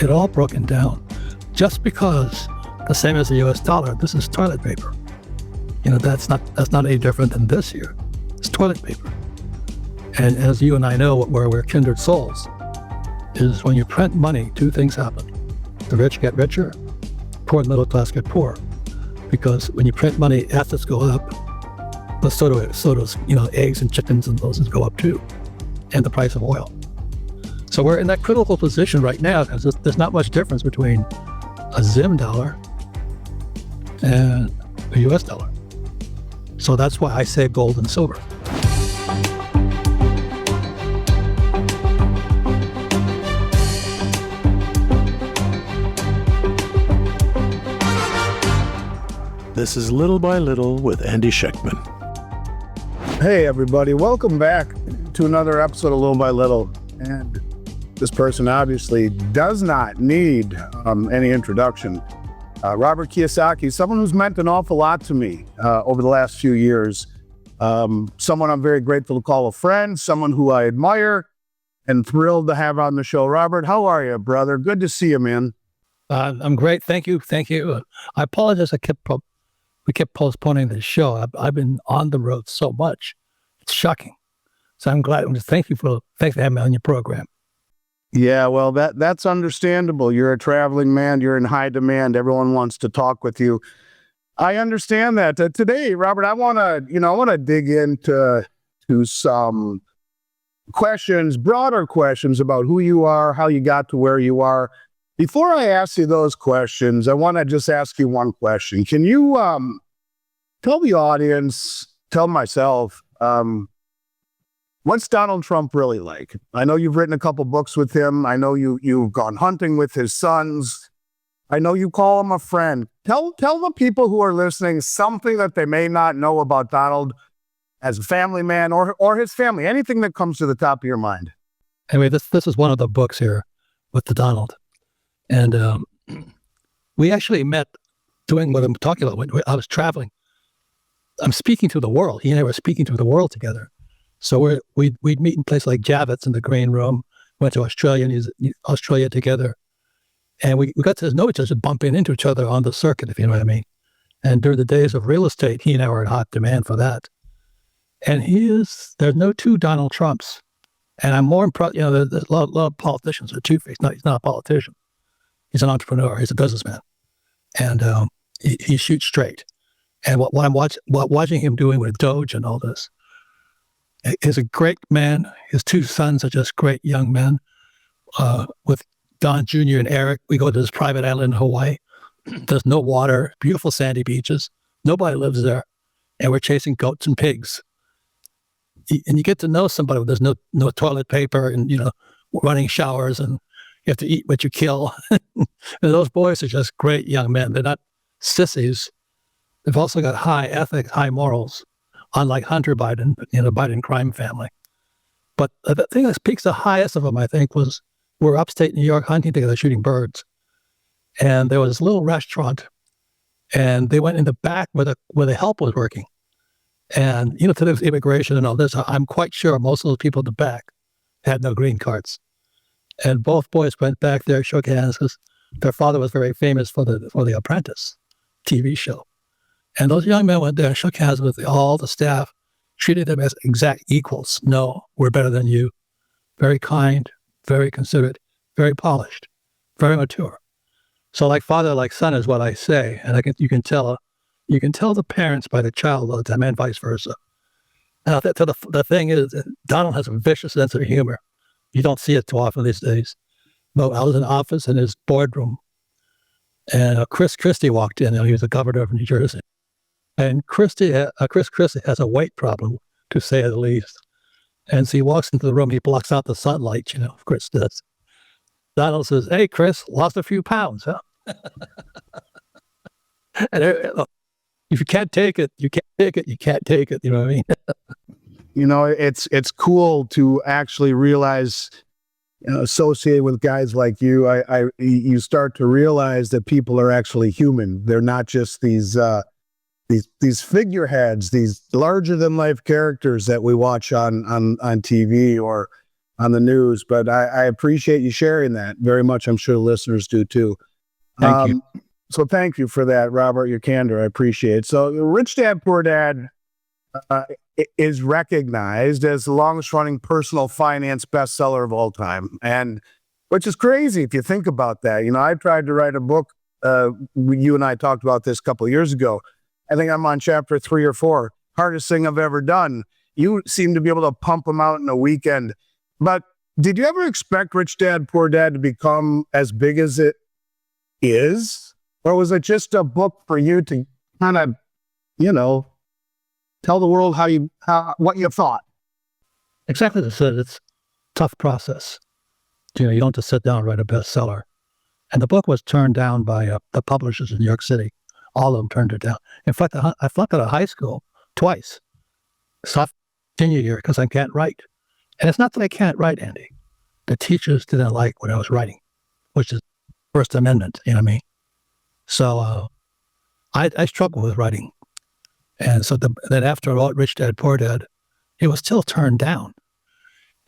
it all broken down. Just because the same as the US dollar, this is toilet paper. That's not any different than this here. It's toilet paper. And as you and I know, where we're kindred souls, is when you print money, two things happen. The rich get richer, poor and middle class get poorer. Because when you print money, assets go up, but so does eggs and chickens and those go up too, and the price of oil. So we're in that critical position right now because there's not much difference between a Zim dollar and a US dollar. So that's why I say gold and silver. This is Little by Little with Andy Schectman. Hey everybody, welcome back to another episode of Little by Little. And this person obviously does not need any introduction. Robert Kiyosaki, someone who's meant an awful lot to me over the last few years. Someone I'm very grateful to call a friend, someone who I admire and thrilled to have on the show. Robert, how are you, brother? Good to see you, man. I'm great. Thank you. I apologize. We kept postponing the show. I've been on the road so much. It's shocking. So I'm glad. Thanks for having me on your program. Yeah, well, that's understandable. You're a traveling man. You're in high demand. Everyone wants to talk with you. I understand that. Today, Robert, I want to dig into some questions, broader questions about who you are, how you got to where you are. Before I ask you those questions, I want to just ask you one question. Can you tell the audience, tell myself, what's Donald Trump really like? I know you've written a couple books with him. I know you've gone hunting with his sons. I know you call him a friend. Tell the people who are listening something that they may not know about Donald as a family man or his family, anything that comes to the top of your mind. Anyway, this is one of the books here with the Donald. And we actually met doing what I'm talking about. When I was traveling, I'm speaking to the world. He and I were speaking to the world together. So we'd meet in places like Javits in the Green Room, went to Australia together. And we got to know each other, bumping into each other on the circuit, if you know what I mean. And during the days of real estate, he and I were in hot demand for that. And there's no two Donald Trumps. And I'm more impressed, there's a lot of politicians are two-faced. No, he's not a politician. He's an entrepreneur. He's a businessman. And he shoots straight. And what I'm watching him doing with Doge and all this, he's a great man. His two sons are just great young men. With Don Jr. and Eric, we go to this private island in Hawaii. There's no water, beautiful sandy beaches. Nobody lives there. And we're chasing goats and pigs. And you get to know somebody when there's no toilet paper and, running showers, and you have to eat what you kill. And those boys are just great young men. They're not sissies. They've also got high ethics, high morals, unlike Hunter Biden, Biden crime family. But the thing that peaks the highest of them, I think, was we're upstate New York hunting together, shooting birds. And there was this little restaurant, and they went in the back where the help was working. And, to this immigration and all this, I'm quite sure most of those people in the back had no green cards. And both boys went back there, shook hands, because their father was very famous for the Apprentice TV show. And those young men went there and shook hands with all the staff, treated them as exact equals. No, we're better than you. Very kind, very considerate, very polished, very mature. So like father, like son is what I say. And you can tell the parents by the child all the time, and vice versa. Now, the thing is, Donald has a vicious sense of humor. You don't see it too often these days. But I was in the office in his boardroom, and Chris Christie walked in. He was the governor of New Jersey. And Chris Christie has a weight problem, to say the least. And so he walks into the room, he blocks out the sunlight, Chris does. Donald says, "Hey, Chris, lost a few pounds, huh?" And if you can't take it, you can't take it, you can't take it, you know what I mean? It's cool to actually realize, associated with guys like you, you start to realize that people are actually human. They're not just these figureheads, these larger than life characters that we watch on TV or on the news, but I appreciate you sharing that very much. I'm sure listeners do too. Thank you. So thank you for that, Robert, your candor. I appreciate it. So Rich Dad, Poor Dad is recognized as the longest running personal finance bestseller of all time. And which is crazy if you think about that. I tried to write a book. You and I talked about this a couple of years ago. I think I'm on chapter 3 or 4. Hardest thing I've ever done. You seem to be able to pump them out in a weekend. But did you ever expect Rich Dad, Poor Dad to become as big as it is? Or was it just a book for you to kind of, tell the world what you thought? Exactly as I said, it's a tough process. You don't just sit down and write a bestseller. And the book was turned down by the publishers in New York City. All of them turned it down. In fact, I flunked out of high school twice. Stopped senior year because I can't write. And it's not that I can't write, Andy. The teachers didn't like what I was writing, which is First Amendment, you know what I mean? So I struggled with writing. And so then after I wrote Rich Dad, Poor Dad, it was still turned down.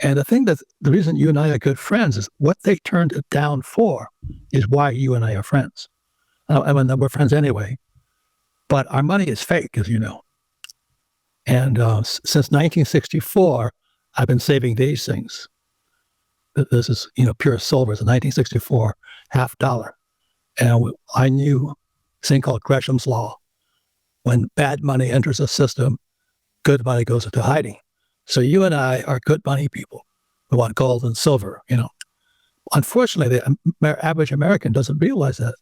And the reason you and I are good friends is what they turned it down for is why you and I are friends. I mean, we're friends anyway, but our money is fake, as you know. And since 1964, I've been saving these things. This is, pure silver. It's a 1964 $50. And I knew a thing called Gresham's Law. When bad money enters a system, good money goes into hiding. So you and I are good money people. We want gold and silver, Unfortunately, the average American doesn't realize that.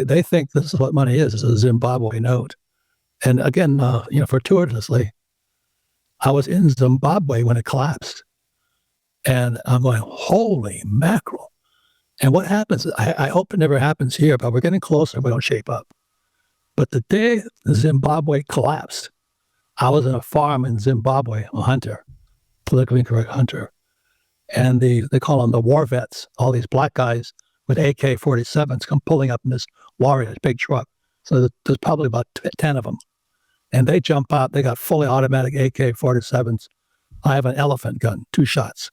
They think this is what money is. It's a Zimbabwe note. And again, fortuitously, I was in Zimbabwe when it collapsed. And I'm going, holy mackerel. And what happens, I hope it never happens here, but we're getting closer if we don't shape up. But the day Zimbabwe collapsed, I was in a farm in Zimbabwe, a hunter, politically incorrect hunter. And they call them the war vets, all these black guys with AK-47s come pulling up in this Warrior, big truck. So there's probably about 10 of them. And they jump out, they got fully automatic AK-47s. I have an elephant gun, 2 shots.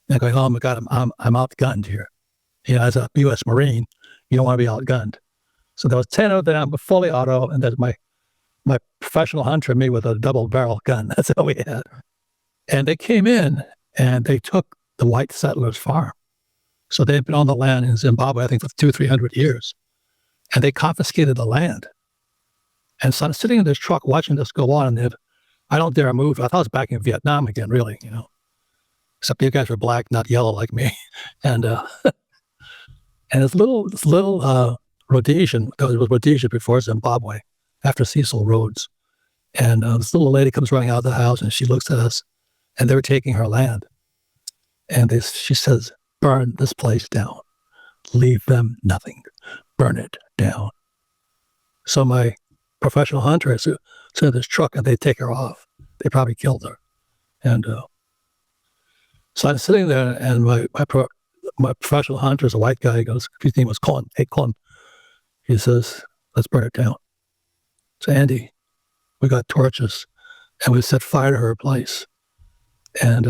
And going, oh my God, I'm outgunned here. As a U.S. Marine, you don't want to be outgunned. So there was 10 of them, fully auto, and there's my professional hunter, me with a double barrel gun. That's all we had. And they came in and they took the white settlers' farm. So they've been on the land in Zimbabwe, I think, for 200-300 years. And they confiscated the land. And so I'm sitting in this truck watching this go on, and I don't dare move. I thought I was back in Vietnam again, really, Except you guys were black, not yellow like me. And and this little Rhodesian, it was Rhodesia before Zimbabwe, after Cecil Rhodes. And this little lady comes running out of the house, and she looks at us, and they're taking her land. And she says, burn this place down. Leave them nothing. Burn it down. So my professional hunter is in this truck, and they take her off. They probably killed her. And so I'm sitting there, and my professional hunter is a white guy. He goes, his name was Colin. Hey, Colin. He says, let's burn it down. So Andy, we got torches, and we set fire to her place. And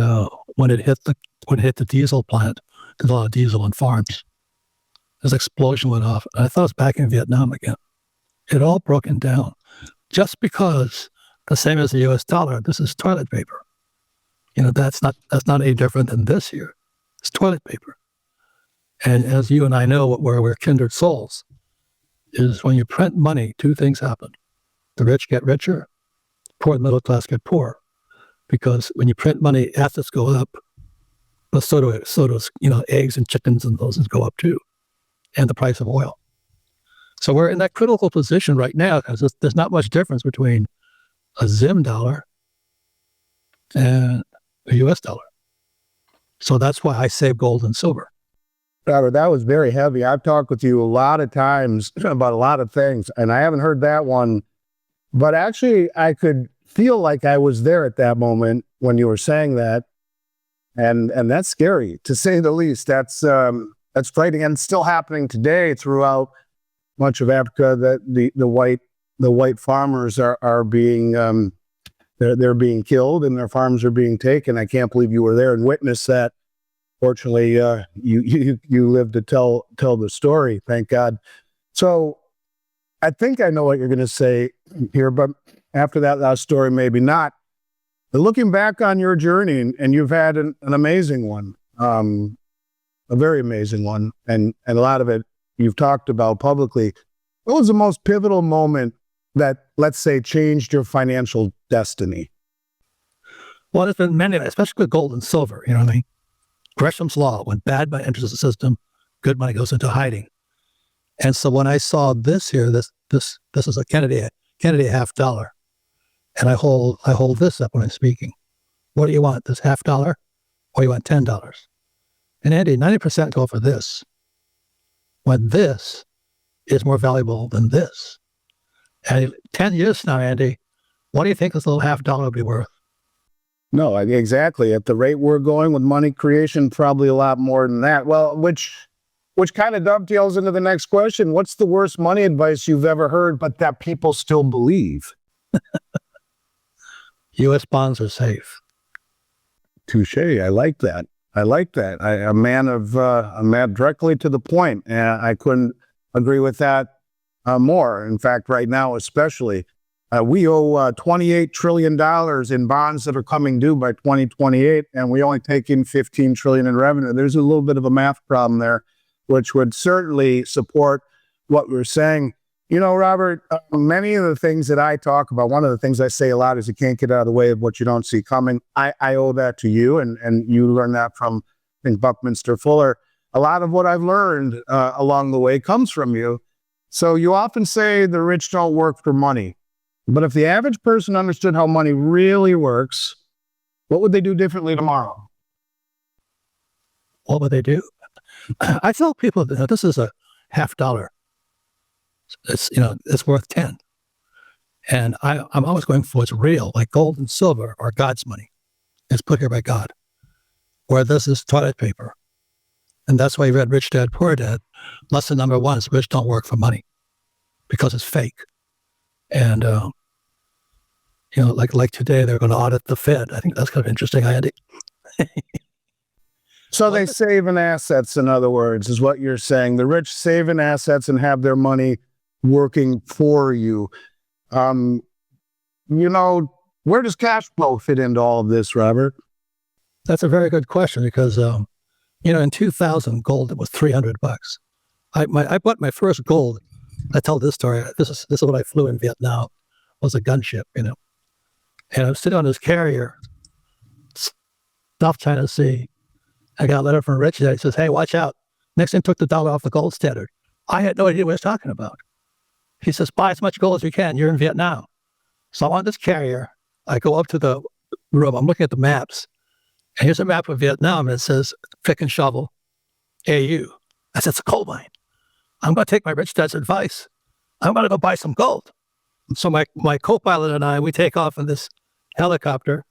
when it hit the diesel plant, there's a lot of diesel on farms. This explosion went off. And I thought I was back in Vietnam again. It all broken down just because, the same as the U.S. dollar, this is toilet paper. That's not any different than this here. It's toilet paper. And as you and I know, we're kindred souls, is when you print money, 2 things happen. The rich get richer, poor and middle class get poorer. Because when you print money, assets go up, but so does eggs and chickens and those go up too, and the price of oil. So we're in that critical position right now because there's not much difference between a Zim dollar and a U.S. dollar. So that's why I save gold and silver. Robert, that was very heavy. I've talked with you a lot of times about a lot of things, and I haven't heard that one. But actually, I could feel like I was there at that moment when you were saying that. And that's scary, to say the least. That's frightening, and still happening today throughout much of Africa. That the white farmers are being they're being killed and their farms are being taken. I can't believe you were there and witnessed that. Fortunately, you lived to tell the story. Thank God. So I think I know what you're going to say here, but after that last story, maybe not. But looking back on your journey, and you've had an amazing one, a very amazing one, and a lot of it you've talked about publicly. What was the most pivotal moment that, let's say, changed your financial destiny? Well, there's been many, especially with gold and silver. You know what I mean? Gresham's law: when bad money enters the system, good money goes into hiding. And so when I saw this here, this is a Kennedy $50, and I hold this up when I'm speaking. What do you want? This $50, or you want $10? And Andy, 90% go for this, when this is more valuable than this. And 10 years from now, Andy, what do you think this little $50 will be worth? No, exactly. At the rate we're going with money creation, probably a lot more than that. Well, which kind of dovetails into the next question. What's the worst money advice you've ever heard, but that people still believe? U.S. bonds are safe. Touche. I like that. A man directly to the point. And I couldn't agree with that more. In fact, right now, especially, we owe $28 trillion in bonds that are coming due by 2028, and we only take in $15 trillion in revenue. There's a little bit of a math problem there, which would certainly support what we're saying. You know, Robert, many of the things that I talk about, one of the things I say a lot is you can't get out of the way of what you don't see coming. I owe that to you, and you learned that from, I think, Buckminster Fuller. A lot of what I've learned along the way comes from you. So you often say the rich don't work for money. But if the average person understood how money really works, what would they do differently tomorrow? What would they do? I tell people that this is a $50. It's worth 10. And I'm always going for what's real, like gold and silver or God's money. It's put here by God. Where this is toilet paper. And that's why you read Rich Dad, Poor Dad. Lesson number 1 is rich don't work for money because it's fake. And, like today, they're going to audit the Fed. I think that's kind of interesting, Andy. So they save in assets, in other words, is what you're saying. The rich save in assets and have their money working for you. Where does cash flow fit into all of this, Robert? That's a very good question because, in 2000, gold was $300. I bought my first gold. I tell this story. This is what I flew in Vietnam. Was a gunship, and I was sitting on this carrier, South China Sea. I got a letter from Rich that says, "Hey, watch out." Next thing, took the dollar off the gold standard. I had no idea what he was talking about. He says, "Buy as much gold as you can. You're in Vietnam." So I'm on this carrier. I go up to the room. I'm looking at the maps. And here's a map of Vietnam, and it says, "Pick and shovel, AU." I said, "It's a coal mine. I'm going to take my rich dad's advice. I'm going to go buy some gold." So my co-pilot and I, we take off in this helicopter.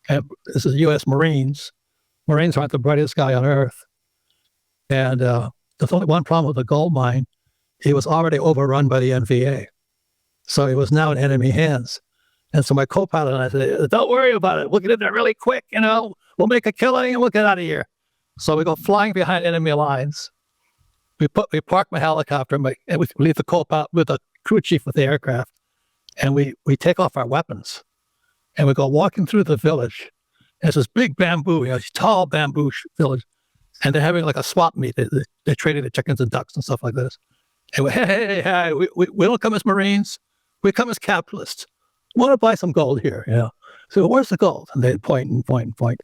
And this is U.S. Marines. Marines aren't the brightest guy on earth. And there's only one problem with the gold mine. It was already overrun by the NVA. So it was now in enemy hands. And so my co-pilot and I said, "Don't worry about it. We'll get in there really quick. We'll make a killing and we'll get out of here." So we go flying behind enemy lines. We park my helicopter and we leave the co-pilot with the crew chief with the aircraft. And we take off our weapons. And we go walking through the village. And it's this big bamboo, tall bamboo village. And they're having like a swap meet. They're trading the chickens and ducks and stuff like this. And hey, we don't come as Marines. We come as capitalists. We want to buy some gold here, So where's the gold? And they point and point and point.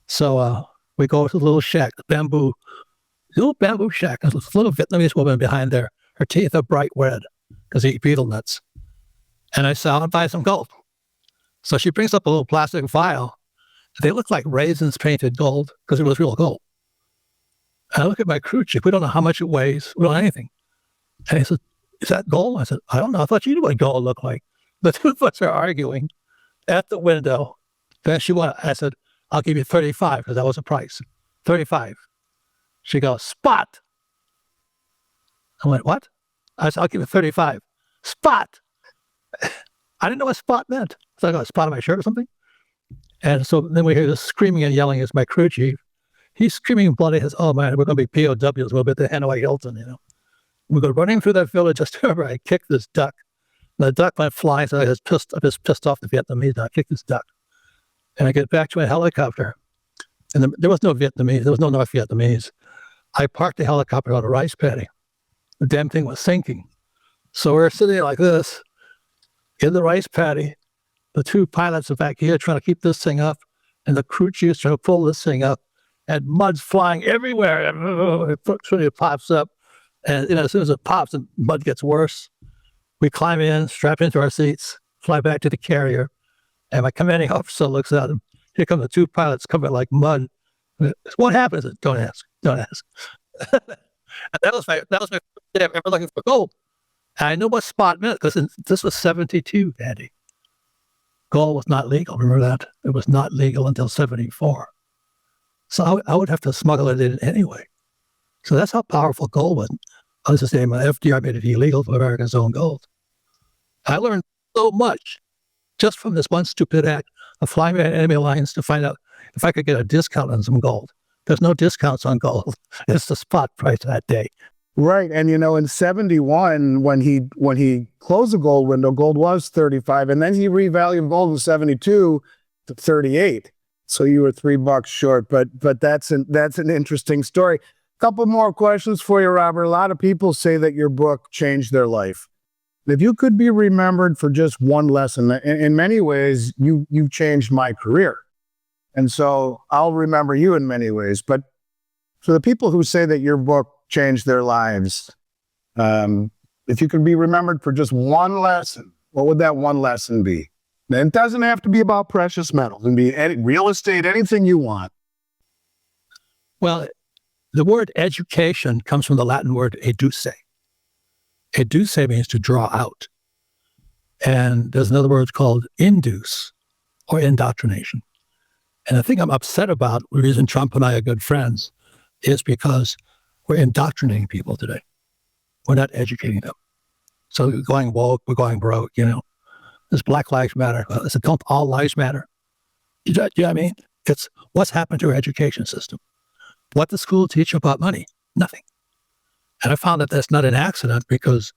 So we go to the little shack, the little bamboo shack. There's this little Vietnamese woman behind there. Her teeth are bright red because they eat beetle nuts. And I said, "I want to buy some gold." So she brings up a little plastic vial. They look like raisins painted gold because it was real gold. And I look at my crew chief. We don't know how much it weighs. We don't know anything. And he said, "Is that gold?" I said, "I don't know. I thought you knew what gold looked like." The two of us are arguing at the window. Then I said, "I'll give you 35 because that was the price. 35. She goes, "Spot." I went, "What?" I said, "I'll give you 35. Spot." I didn't know what spot meant. So I got a spot on my shirt or something. And so then we hear this screaming and yelling. It's my crew chief. He's screaming bloody. He says, "Oh man, we're going to be POWs. We'll be at the Hanoi Hilton, you know." We go running through that village. Just remember, I kicked this duck. The duck went flying. So I was pissed off the Vietnamese. I kicked this duck. And I get back to my helicopter. And there was no Vietnamese. There was no North Vietnamese. I parked the helicopter on a rice paddy. The damn thing was sinking. So we're sitting like this in the rice paddy. The two pilots are back here trying to keep this thing up. And the crew chief's trying to pull this thing up. And mud's flying everywhere. It pops up. And as soon as it pops, the mud gets worse. We climb in, strap into our seats, fly back to the carrier. And my commanding officer looks at him. Here come the two pilots covered like mud. What happened? I said, don't ask. And that was my first day of ever looking for gold. And I knew what spot meant because this was 72, Andy. Gold was not legal. Remember that? It was not legal until 74. So I would have to smuggle it in anyway. So that's how powerful gold was. I was just saying, FDR made it illegal for Americans to own gold. I learned so much just from this one stupid act of flying by enemy lines to find out if I could get a discount on some gold. There's no discounts on gold. It's the spot price that day. Right. And, in 71, when he closed the gold window, gold was 35. And then he revalued gold in 72 to 38. So you were $3 short. But that's an interesting story. Couple more questions for you, Robert. A lot of people say that your book changed their life. If you could be remembered for just one lesson, in many ways, you changed my career. And so I'll remember you in many ways. But for the people who say that your book changed their lives, if you could be remembered for just one lesson, what would that one lesson be? And it doesn't have to be about precious metals. It can be real estate, anything you want. Well, the word education comes from the Latin word educe. Educe means to draw out. And there's another word called induce or indoctrination. And the thing I'm upset about, the reason Trump and I are good friends, is because we're indoctrinating people today. We're not educating them. So we're going woke, we're going broke, This Black Lives Matter. I said, don't all lives matter? You know what I mean? It's what's happened to our education system. What does school teach about money? Nothing. And I found that that's not an accident because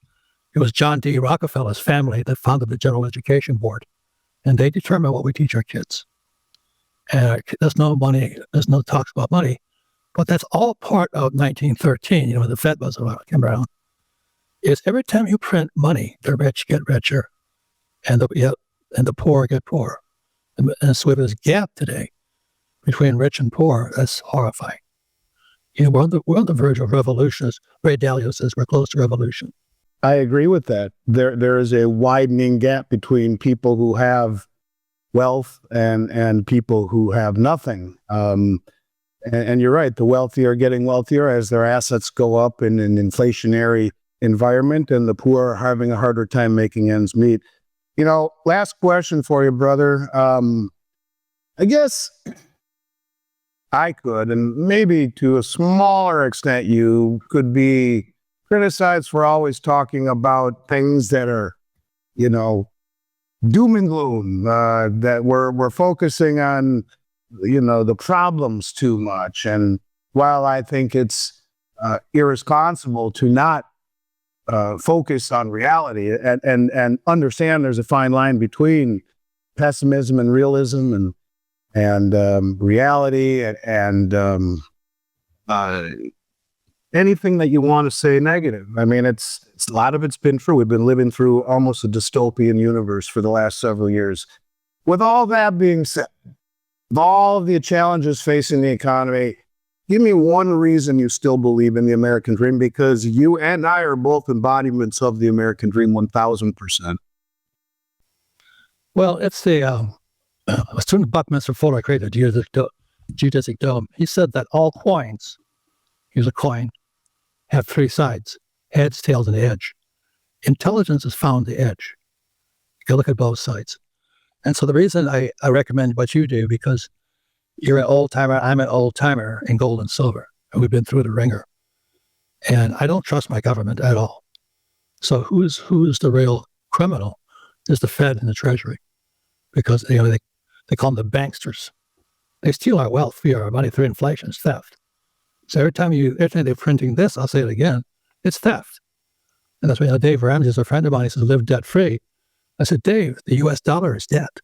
it was John D. Rockefeller's family that founded the General Education Board. And they determine what we teach our kids. And there's no money, there's no talks about money. But that's all part of 1913, when the Fed was came around, is every time you print money, the rich get richer and the poor get poorer. And so we have this gap today between rich and poor. That's horrifying. We're on the verge of revolution. As Ray Dalio says, we're close to revolution. I agree with that. There is a widening gap between people who have wealth and people who have nothing. And you're right, the wealthy are getting wealthier as their assets go up in an inflationary environment, and the poor are having a harder time making ends meet. Last question for you, brother. I guess I could, and maybe to a smaller extent you could be criticized for always talking about things that are, doom and gloom, that we're focusing on, the problems too much. And while I think it's irresponsible to not focus on reality and understand there's a fine line between pessimism and realism and reality and anything that you want to say negative. I mean, it's a lot of it's been true. We've been living through almost a dystopian universe for the last several years. With all that being said, with all of the challenges facing the economy, give me one reason you still believe in the American dream, because you and I are both embodiments of the American dream 1,000%. Well, it's a student Buckminster Fuller created the geodesic dome. He said that all coins, here's a coin, have three sides: heads, tails, and edge. Intelligence is found the edge. You can look at both sides. And so the reason I recommend what you do, because you're an old timer, I'm an old timer in gold and silver, and we've been through the ringer. And I don't trust my government at all. So who's the real criminal? is the Fed and the Treasury, because they call them the banksters. They steal our wealth via our money through inflation. It's theft. So every time they're printing this, I'll say it again, it's theft. And that's why Dave Ramsey is a friend of mine. He says, live debt free. I said, Dave, the US dollar is debt.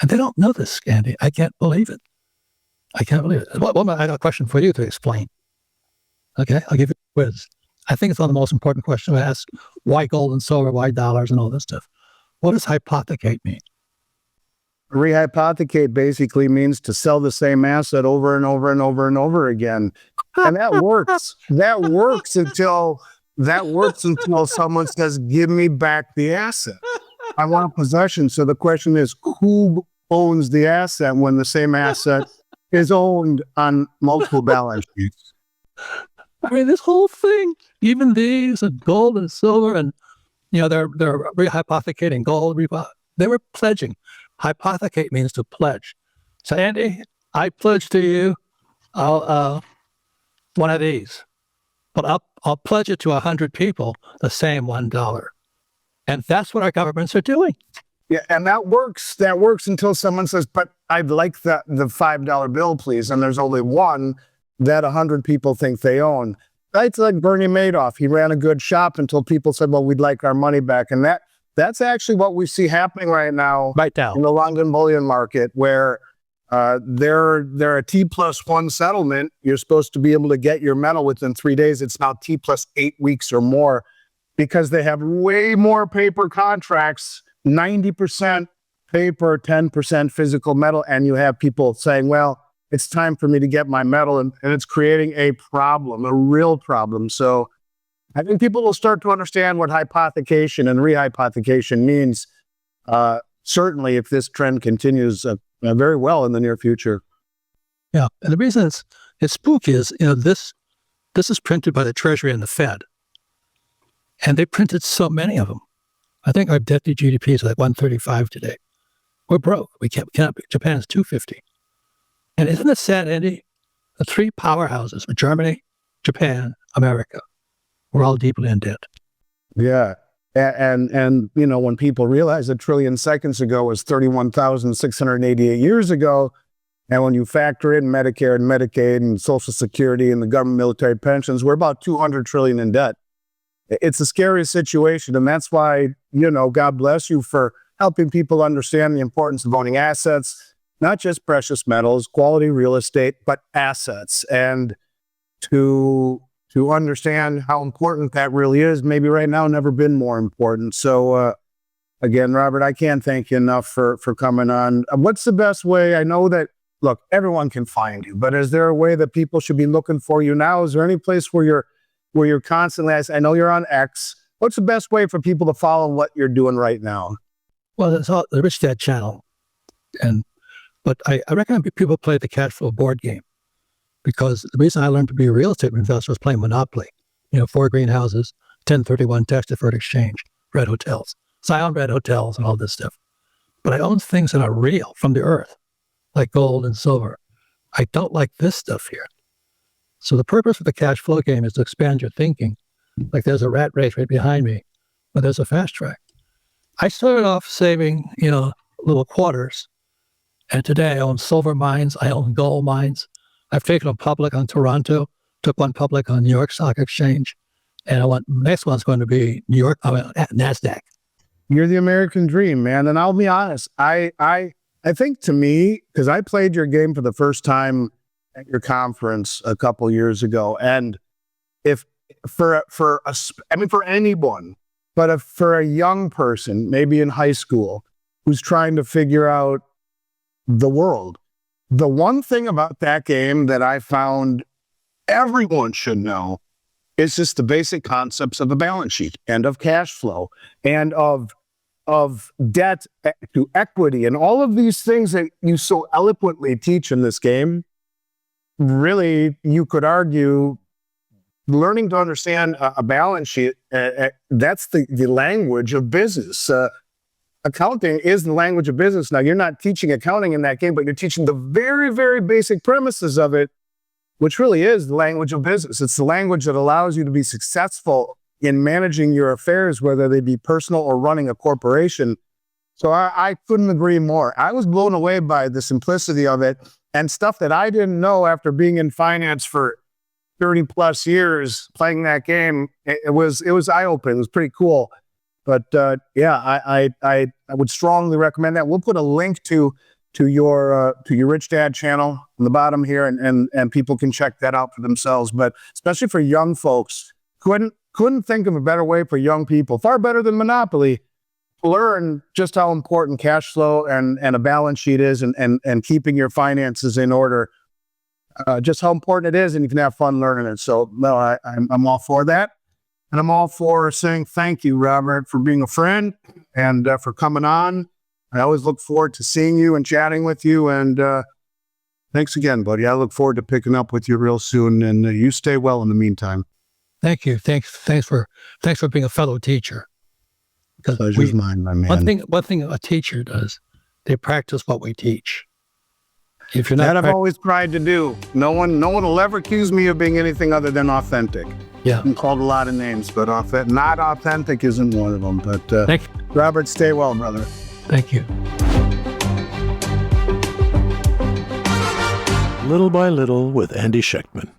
And they don't know this, Andy. I can't believe it. I can't believe it. Well, I got a question for you to explain. Okay, I'll give you a quiz. I think it's one of the most important questions I ask. Why gold and silver? Why dollars and all this stuff? What does hypothecate mean? Rehypothecate basically means to sell the same asset over and over and over and over again. And that works. That works until someone says, give me back the asset. I want possession. So the question is, who owns the asset when the same asset is owned on multiple balance sheets? I mean, this whole thing, even these and gold and silver, and they're rehypothecating gold. They were pledging. Hypothecate means to pledge. So Andy, I pledge to you, one of these, but I'll pledge it to 100 people, the same $1. And that's what our governments are doing. Yeah, and that works. That works until someone says, but I'd like the $5 bill, please. And there's only one that 100 people think they own. It's like Bernie Madoff. He ran a good shop until people said, well, we'd like our money back. And that's actually what we see happening right now in the London bullion market, where they're a T+1 settlement. You're supposed to be able to get your metal within 3 days. It's now T+8 weeks or more, because they have way more paper contracts, 90% paper, 10% physical metal. And you have people saying, well, it's time for me to get my metal. And it's creating a problem, a real problem. So I think people will start to understand what hypothecation and rehypothecation means, certainly if this trend continues very well in the near future. Yeah, and the reason it's spooky is, this is printed by the Treasury and the Fed. And they printed so many of them. I think our debt to GDP is like 135 today. We're broke. We can't Japan's 250. And isn't it sad, Andy? The three powerhouses, Germany, Japan, America, we're all deeply in debt. Yeah. And when people realize a trillion seconds ago was 31,688 years ago, and when you factor in Medicare and Medicaid and Social Security and the government military pensions, we're about 200 trillion in debt. It's a scary situation. And that's why, God bless you for helping people understand the importance of owning assets, not just precious metals, quality real estate, but assets. And to understand how important that really is, maybe right now, never been more important. So again, Robert, I can't thank you enough for coming on. What's the best way? I know that, look, everyone can find you, but is there a way that people should be looking for you now? Is there any place where you're constantly, I know you're on X. What's the best way for people to follow what you're doing right now? Well, it's all the Rich Dad channel. But I recommend people play the cash flow board game, because the reason I learned to be a real estate investor was playing Monopoly. 4 greenhouses, 1031 tax deferred exchange, red hotels. So I own red hotels and all this stuff. But I own things that are real from the earth, like gold and silver. I don't like this stuff here. So the purpose of the cash flow game is to expand your thinking. Like there's a rat race right behind me, but there's a fast track. I started off saving, little quarters. And today I own silver mines. I own gold mines. I've taken them public on Toronto, took one public on New York Stock Exchange. And next one's going to be NASDAQ. You're the American dream, man. And I'll be honest, I think, to me, because I played your game for the first time at your conference a couple years ago, and if for anyone, but if for a young person, maybe in high school, who's trying to figure out the world, the one thing about that game that I found everyone should know is just the basic concepts of a balance sheet and of cash flow and of debt to equity, and all of these things that you so eloquently teach in this game. Really, you could argue, learning to understand a balance sheet, that's the language of business. Accounting is the language of business. Now, you're not teaching accounting in that game, but you're teaching the very, very basic premises of it, which really is the language of business. It's the language that allows you to be successful in managing your affairs, whether they be personal or running a corporation. So I couldn't agree more. I was blown away by the simplicity of it and stuff that I didn't know after being in finance for 30 plus years playing that game. It was eye-opening. It was pretty cool. But I would strongly recommend that. We'll put a link to your Rich Dad channel on the bottom here, and people can check that out for themselves. But especially for young folks, couldn't think of a better way for young people, far better than Monopoly, to learn just how important cash flow and a balance sheet is, and keeping your finances in order. Just how important it is, and you can have fun learning it. So no, I'm all for that. And I'm all for saying thank you, Robert, for being a friend and for coming on. I always look forward to seeing you and chatting with you. And thanks again, buddy. I look forward to picking up with you real soon. And you stay well in the meantime. Thank you. Thanks for being a fellow teacher. Pleasure's mine, my man. One thing a teacher does, they practice what we teach. If you're not, that I've always tried to do. No one will ever accuse me of being anything other than authentic. Yeah, I'm called a lot of names, but not authentic isn't one of them. But thank you. Robert, stay well, brother. Thank you. Little by Little with Andy Schectman.